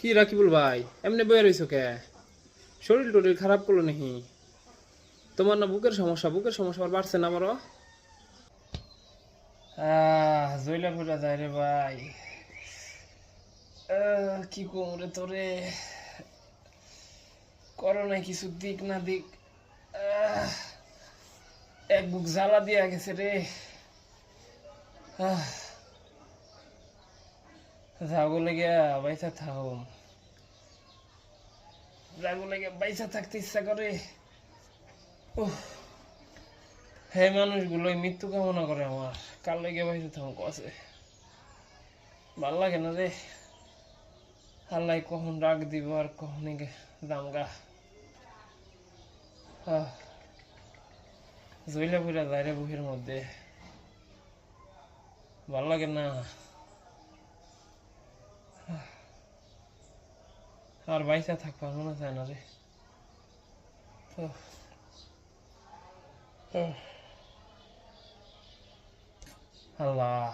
কি রাকিবুল ভাই, এমনি বয়ে রইছো কে? শরীর টরির খারাপ করলো নাকি? তোমার না বুকের সমস্যা আর বাড়ছে না আমারও। জইলা ফুটা যায় রে ভাই। কি কোমরে তোরে করো নাই কিছু দিক না দিক। আহ, এক বুক জ্বালা দিয়া গেছে রে। আহ, যাবো লেগে বাইসা থাকো, যাবো লেগে বাইসা থাকতে ইচ্ছা করে। উহ, হে মানুষগুলোই মৃত্যু কামনা করে আমার। কার লেগে বাইসা থাকো আছে, ভাল লাগে না রে। আল্লাহ কখন রাগ দিব আর কখন দামগা। জইলা পুরা যায় রে বুকের মধ্যে, ভাল লাগে না। আর বাইসা থাকবার মনে চায় না রে। আল্লাহ।